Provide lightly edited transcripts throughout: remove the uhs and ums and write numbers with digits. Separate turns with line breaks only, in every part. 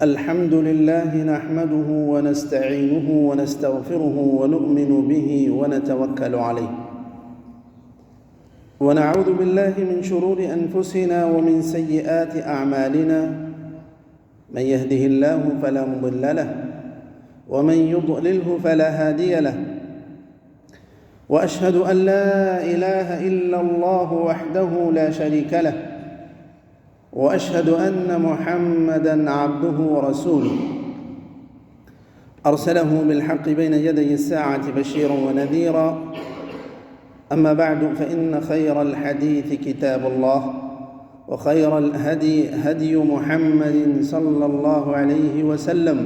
الحمد لله نحمده ونستعينه ونستغفره ونؤمن به ونتوكل عليه، ونعوذ بالله من شرور أنفسنا ومن سيئات أعمالنا. من يهده الله فلا مضل له، ومن يضلله فلا هادي له، وأشهد أن لا إله إلا الله وحده لا شريك له، وأشهد أن محمدًا عبده ورسوله، أرسله بالحق بين يدي الساعة بشيرا ونذيرا. أما بعد، فإن خير الحديث كتاب الله، وخير الهدي هدي محمد صلى الله عليه وسلم،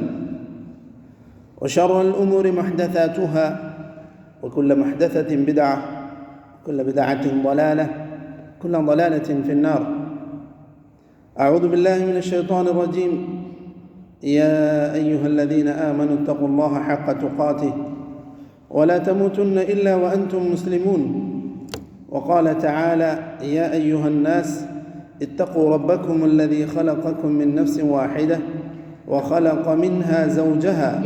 وشر الأمور محدثاتها، وكل محدثة بدعة، وكل بدعة ضلالة، كل ضلالة في النار. أعوذ بالله من الشيطان الرجيم. يا أيها الذين آمنوا اتقوا الله حق تقاته ولا تموتن إلا وأنتم مسلمون. وقال تعالى: يا أيها الناس اتقوا ربكم الذي خلقكم من نفس واحدة وخلق منها زوجها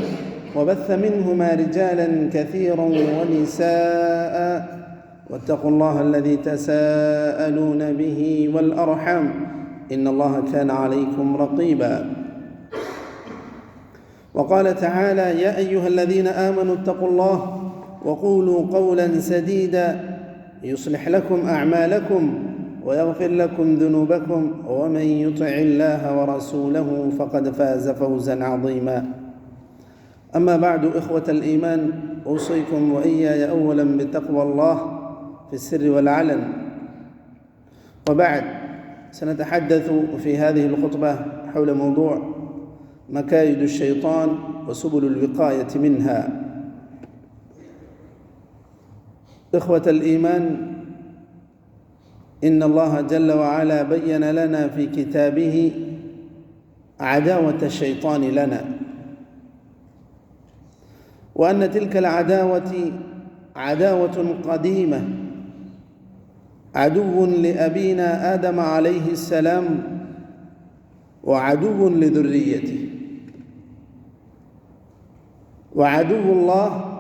وبث منهما رجالا كثيرا ونساء، واتقوا الله الذي تساءلون به والأرحام، إن الله كان عليكم رقيبا. وقال تعالى: يا أيها الذين آمنوا اتقوا الله وقولوا قولا سديدا يصلح لكم أعمالكم ويغفر لكم ذنوبكم، ومن يطع الله ورسوله فقد فاز فوزا عظيما. أما بعد، إخوة الإيمان، أوصيكم وإياي أولا بتقوى الله في السر والعلن. وبعد، سنتحدث في هذه الخطبة حول موضوع مكايد الشيطان وسبل الوقاية منها. إخوة الإيمان، إن الله جل وعلا بين لنا في كتابه عداوة الشيطان لنا، وأن تلك العداوة عداوة قديمة، عدو لأبينا آدم عليه السلام وعدو لذريته، وعدو الله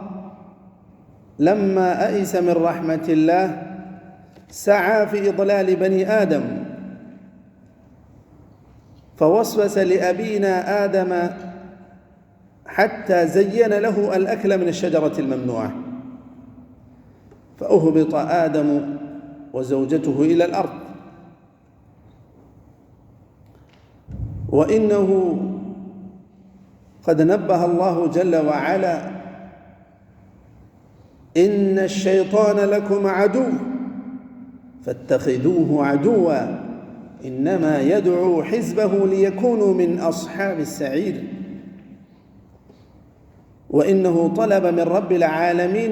لما أئس من رحمة الله سعى في إضلال بني آدم، فوسوس لأبينا آدم حتى زين له الأكل من الشجرة الممنوعة، فأهبط آدم وزوجته إلى الأرض. وإنه قد نبه الله جل وعلا: إن الشيطان لكم عدو فاتخذوه عدوا إنما يدعو حزبه ليكونوا من أصحاب السعير. وإنه طلب من رب العالمين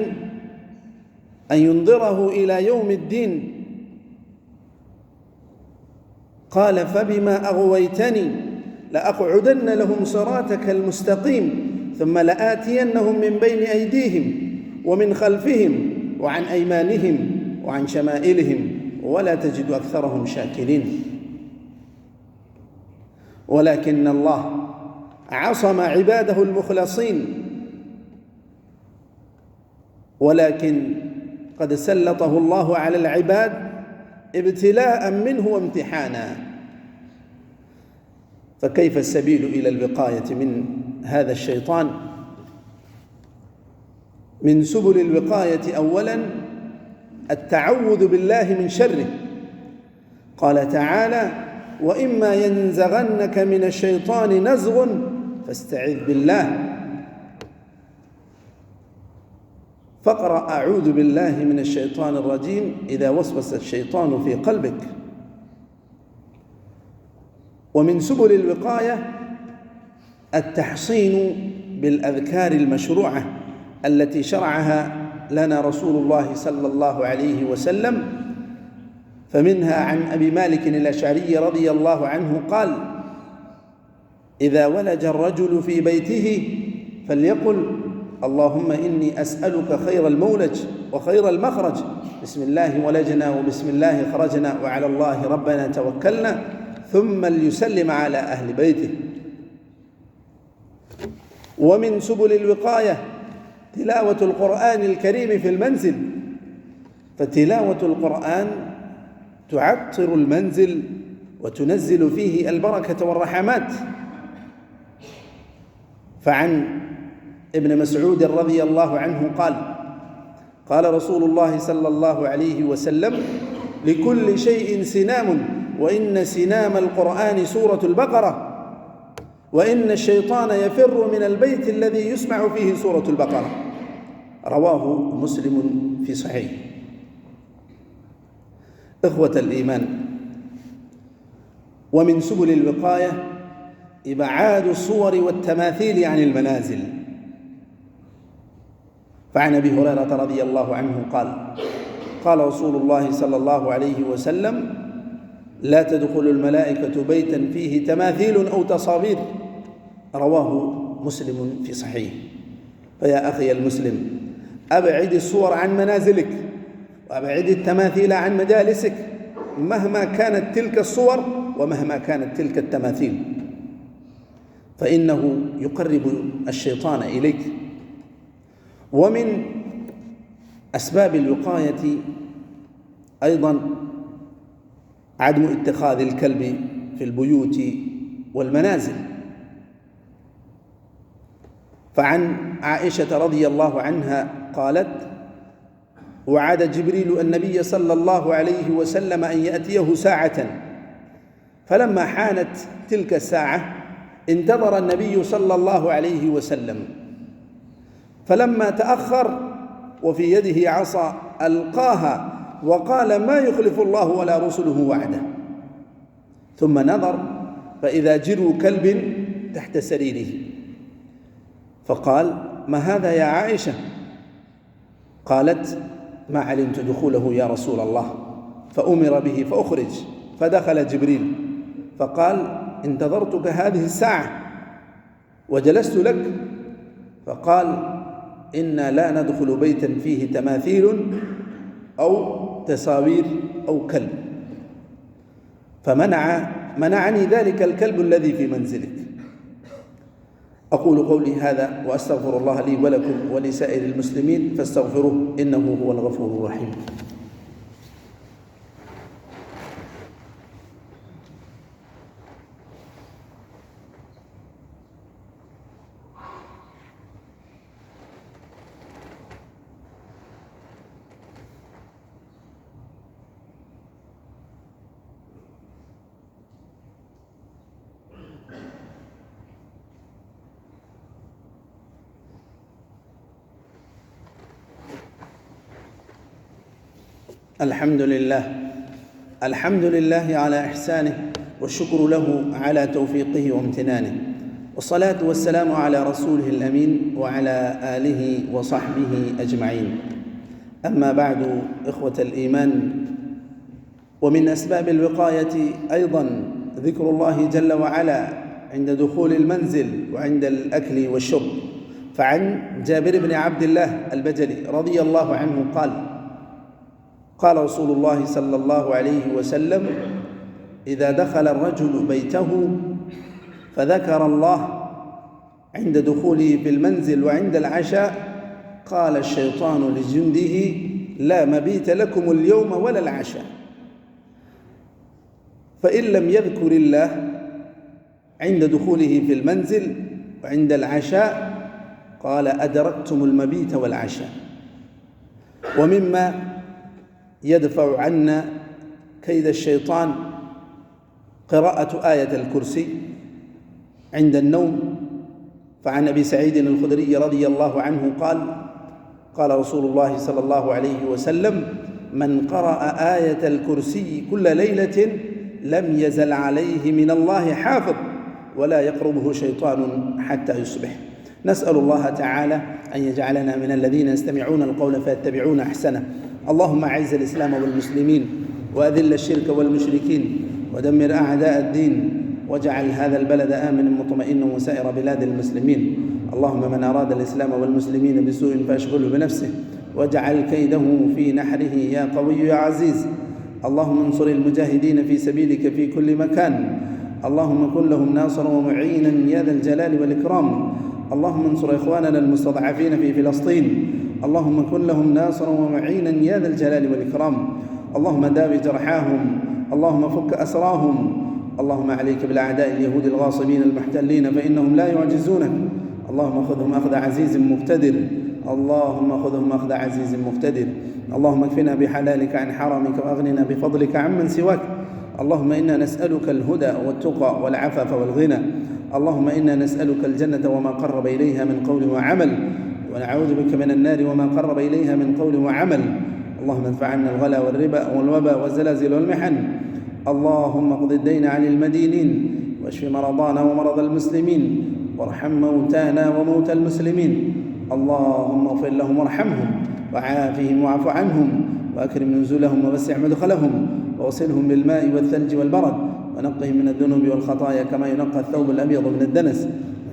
أن ينظره إلى يوم الدين. قال: فبما أغويتني لأقعدن لهم صراطك المستقيم ثم لآتينهم من بين أيديهم ومن خلفهم وعن أيمانهم وعن شمائلهم ولا تجد أكثرهم شاكرين. ولكن الله عصم عباده المخلصين، ولكن قد سلطه الله على العباد ابتلاء منه وامتحانا. فكيف السبيل إلى الوقاية من هذا الشيطان؟ من سبل الوقاية أولا التعوذ بالله من شره. قال تعالى: وإما ينزغنك من الشيطان نزغ فاستعذ بالله. فاقرأ أعوذ بالله من الشيطان الرجيم إذا وسوس الشيطان في قلبك. ومن سبل الوقاية التحصين بالأذكار المشروعة التي شرعها لنا رسول الله صلى الله عليه وسلم. فمنها عن أبي مالك الأشعري رضي الله عنه قال: إذا ولج الرجل في بيته فليقل: اللهم إني أسألك خير المولج وخير المخرج، بسم الله ولجنا وبسم الله خرجنا وعلى الله ربنا توكلنا، ثم ليسلم على أهل بيته. ومن سبل الوقاية تلاوة القرآن الكريم في المنزل، فتلاوة القرآن تعطر المنزل وتنزل فيه البركة والرحمات. فعن ابن مسعود رضي الله عنه قال: قال رسول الله صلى الله عليه وسلم: لكل شيء سنام، وإن سنام القرآن سورة البقرة، وإن الشيطان يفر من البيت الذي يسمع فيه سورة البقرة. رواه مسلم في صحيح. إخوة الإيمان، ومن سبل الوقاية إبعاد الصور والتماثيل عن المنازل. فعن أبي هريرة رضي الله عنه قال: قال رسول الله صلى الله عليه وسلم: لا تدخل الملائكة بيتا فيه تماثيل أو تصاوير. رواه مسلم في صحيح. فيا أخي المسلم، أبعد الصور عن منازلك، وأبعد التماثيل عن مجالسك، مهما كانت تلك الصور ومهما كانت تلك التماثيل، فإنه يقرب الشيطان إليك. ومن أسباب الوقاية أيضا عدم اتخاذ الكلب في البيوت والمنازل. فعن عائشة رضي الله عنها قالت: وعد جبريل النبي صلى الله عليه وسلم أن يأتيه ساعة، فلما حانت تلك الساعة انتظر النبي صلى الله عليه وسلم، فلما تأخر وفي يده عصا ألقاها وقال: ما يخلف الله ولا رسله وعده. ثم نظر فإذا جرو كلب تحت سريره، فقال: ما هذا يا عائشة؟ قالت: ما علمت دخوله يا رسول الله. فأمر به فأخرج، فدخل جبريل فقال: انتظرتك هذه الساعة وجلست لك. فقال: إنا لا ندخل بيتا فيه تماثيل أو تصاوير أو كلب. فمنعني ذلك الكلب الذي في منزلك. أقول قولي هذا وأستغفر الله لي ولكم ولسائر المسلمين فاستغفروه إنه هو الغفور الرحيم. الحمد لله على إحسانه، والشكر له على توفيقه وامتنانه، والصلاة والسلام على رسوله الأمين وعلى آله وصحبه أجمعين. أما بعد، إخوة الإيمان، ومن أسباب الوقاية أيضا ذكر الله جل وعلا عند دخول المنزل وعند الأكل والشرب. فعن جابر بن عبد الله البجلي رضي الله عنه قال رسول الله صلى الله عليه وسلم: إذا دخل الرجل بيته فذكر الله عند دخوله في المنزل وعند العشاء، قال الشيطان لجنده: لا مبيت لكم اليوم ولا العشاء. فإن لم يذكر الله عند دخوله في المنزل وعند العشاء قال: أدركتم المبيت والعشاء. ومما يدفع عنا كيد الشيطان قراءة آية الكرسي عند النوم. فعن أبي سعيد الخدري رضي الله عنه قال رسول الله صلى الله عليه وسلم: من قرأ آية الكرسي كل ليلة لم يزل عليه من الله حافظ، ولا يقربه شيطان حتى يصبح. نسأل الله تعالى أن يجعلنا من الذين يستمعون القول فيتبعون أحسنه. اللهم أعز الإسلام والمسلمين، وأذل الشرك والمشركين، ودمر أعداء الدين، واجعل هذا البلد آمنا مطمئنا وسائر بلاد المسلمين. اللهم من أراد الإسلام والمسلمين بسوء فأشغله بنفسه، واجعل كيده في نحره يا قوي يا عزيز. اللهم انصر المجاهدين في سبيلك في كل مكان. اللهم كن لهم ناصرا ومعينا يا ذا الجلال والإكرام. اللهم انصر إخواننا المستضعفين في فلسطين، اللهم كن لهم ناصرا ومعينا يا ذا الجلال والإكرام. اللهم داوي جرحاهم، اللهم فك أسراهم. اللهم عليك بالأعداء اليهود الغاصبين المحتلين فإنهم لا يعجزونك. اللهم خذهم أخذ عزيز مقتدر، اللهم خذهم أخذ عزيز مقتدر. اللهم اكفنا بحلالك عن حرامك وأغننا بفضلك عمن سواك. اللهم إنا نسألك الهدى والتقى والعفاف والغنى. اللهم إنا نسألك الجنة وما قرب إليها من قول وعمل، ونعوذ بك من النار وما قرب إليها من قول وعمل. اللهم ادفع عنا الغلا والربا والوبا والزلازل والمحن. اللهم اقض الدين عن المدينين، واشف مرضانا ومرضى المسلمين، وارحم موتانا وموتى المسلمين. اللهم اغفر لهم وارحمهم وعافهم واعف عنهم، وأكرم نزلهم ووسع مدخلهم، واغسلهم بالماء والثلج والبرد، ونقهم من الذنوب والخطايا كما ينقى الثوب الأبيض من الدنس.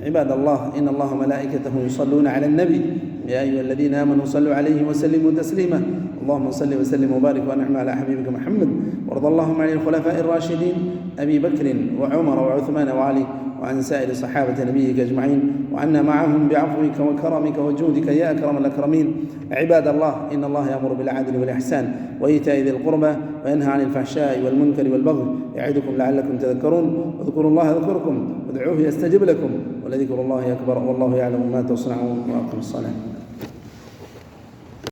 عباد الله، إن الله وملائكته يصلون على النبي، يا أيها الذين آمنوا صلوا عليه وسلموا تسليما. اللهم صل وسلم وبارك وانعم على حبيبك محمد. وارض اللهم عن الخلفاء الراشدين أبي بكر وعمر وعثمان وعلي، وعن سائر صحابة نبيك أجمعين، وعنا معهم بعفوك وكرمك وجودك يا أكرم الأكرمين. عباد الله، إن الله يأمر بالعدل والإحسان وإيتاء ذي القربى وينهى عن الفحشاء والمنكر والبغي يعظكم لعلكم تذكرون. اذكروا الله يذكركم وادعوه يستجب لكم، ولذكر الله أكبر، والله يعلم ما تصنعون. وأقم الصلاة.